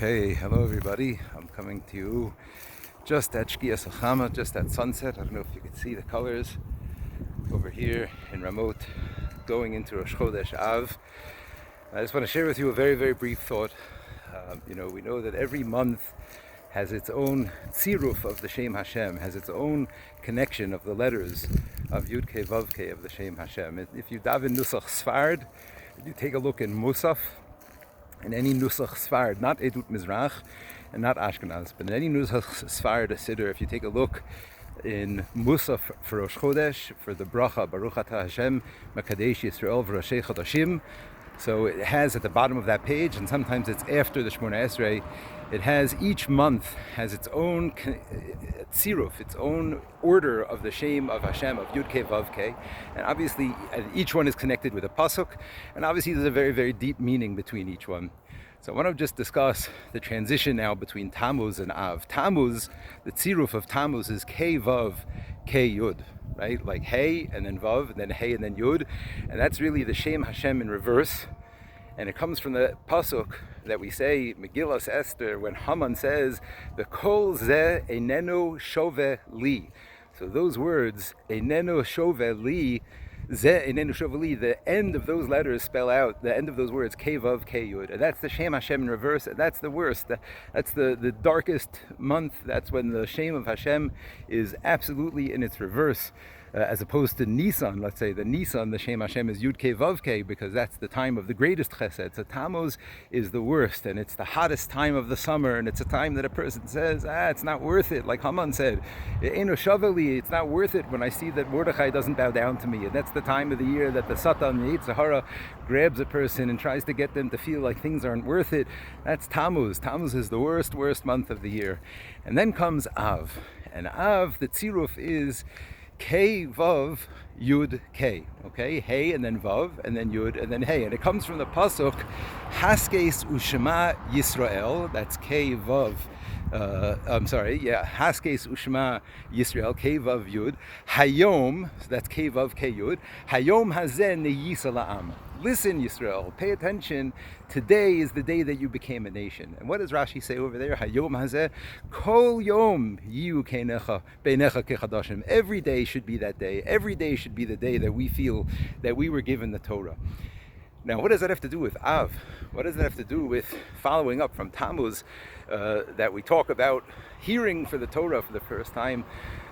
Okay, hello everybody. I'm coming to you just at Shkias Achama, just at sunset. I don't know if you can see the colors over here in Ramot, going into Rosh Chodesh Av. I just want to share with you a very, very brief thought. We know that every month has its own tziruf of the Shem Hashem, has its own connection of the letters of Yud Ke Vav Ke of the Shem Hashem. If you daven Nusach Sfard, you take a look in Musaf, in any Nusach Sfard, not Edut Mizrach and not Ashkenaz, but in any Nusach Sfard, a Siddur, if you take a look in Musaf for Rosh Chodesh, for the Bracha, Baruch Atah Hashem, Makadesh Yisrael V'Roshei Chodashim, so it has at the bottom of that page, and sometimes it's after the Shmona Esrei, it has, each month has its own tziruf, its own order of the Shem of Hashem, of Yud Ke Vav Ke, and obviously each one is connected with a pasuk, and obviously there's a very, very deep meaning between each one. So I want to just discuss the transition now between Tamuz and Av. Tamuz, the tziruf of Tamuz is Ke Vav Ke Yud, right? Like Hey and then Vav, and then Hey and then Yud, and that's really the Shem Hashem in reverse. And it comes from the pasuk that we say, Megillas Esther, when Haman says, the kol ze einenu shove li. So those words, einenu shove li, ze einenu shove li, the end of those letters spell out, the end of those words, Ke Vav Ke Yud. And that's the Shem Hashem in reverse, and that's the worst. That's the darkest month. That's when the Shem of Hashem is absolutely in its reverse. As opposed to Nisan, let's say, the Nisan, the Shem Hashem is Yud Ke Vav Ke, because that's the time of the greatest chesed. So Tamuz is the worst, and it's the hottest time of the summer, and it's a time that a person says, it's not worth it, like Haman said, Eino Shavali, it's not worth it when I see that Mordechai doesn't bow down to me. And that's the time of the year that the Satan, the Yetzer Hara, grabs a person and tries to get them to feel like things aren't worth it. That's Tamuz. Tamuz is the worst month of the year. And then comes Av. And Av, the tziruf is K Vav Yud K, okay, Hey and then Vav and then Yud and then Hey, and it comes from the pasuk Haskes Ushema Yisrael. That's K Vav. Haskes Ushma Yisrael, Ke Vav Yud. Hayom, so that's Ke Vav Ke Yud. Hayom Hazen Neyisa La'am. Listen, Yisrael, pay attention. Today is the day that you became a nation. And what does Rashi say over there? Hayom Hazeh, Kol Yom Yiu Keinecha Beinecha Kechadashim. Every day should be that day. Every day should be the day that we feel that we were given the Torah. Now, what does that have to do with Av? What does that have to do with following up from Tamuz that we talk about hearing for the Torah for the first time?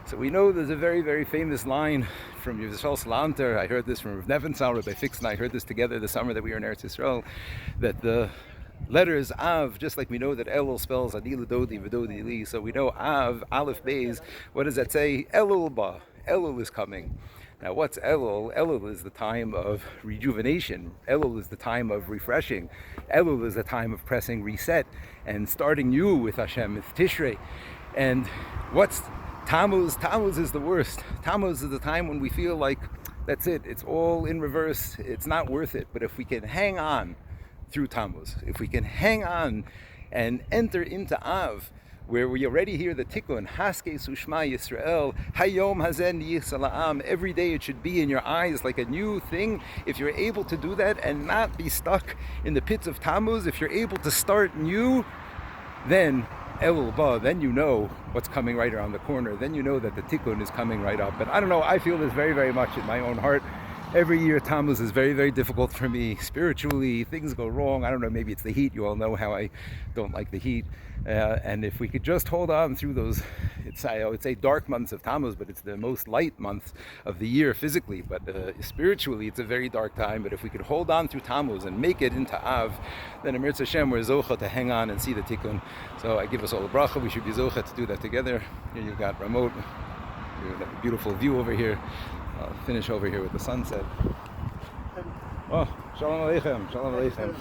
So we know there's a very, very famous line from Yisrael Salanter. I heard this from Rav Nevinsal, Rabbi Fix, and I heard this together the summer that we were in Eretz Yisrael, that the letters Av, just like we know that Elul spells Ani L'Dodi V'Dodi Li, so we know Av, Aleph Beis, what does that say? Elul Ba, Elul is coming. Now what's Elul? Elul is the time of rejuvenation. Elul is the time of refreshing. Elul is the time of pressing reset and starting new with Hashem, with Tishrei. And what's Tamuz? Tamuz is the worst. Tamuz is the time when we feel like that's it. It's all in reverse. It's not worth it. But if we can hang on through Tamuz, if we can hang on and enter into Av, where we already hear the tikkun, Haskes Ushma Yisrael, Hayom Hazen Yisrael, every day it should be in your eyes like a new thing. If you're able to do that and not be stuck in the pits of Tamuz, if you're able to start new, then Elul Ba, then you know what's coming right around the corner. Then you know that the tikkun is coming right up. But I don't know, I feel this very, very much in my own heart. Every year Tamuz is very, very difficult for me spiritually. Things go wrong. I don't know, maybe it's the heat. You all know how I don't like the heat. And if we could just hold on through those, I would say dark months of Tamuz, but it's the most light month of the year physically. But spiritually, it's a very dark time. But if we could hold on through Tamuz and make it into Av, then in Mirz Hashem, we're zocha to hang on and see the tikkun. So I give us all a bracha. We should be zocha to do that together. Here you've got Ramot. You have a beautiful view over here. I'll finish over here with the sunset. Oh, Shalom Aleichem, Shalom Aleichem.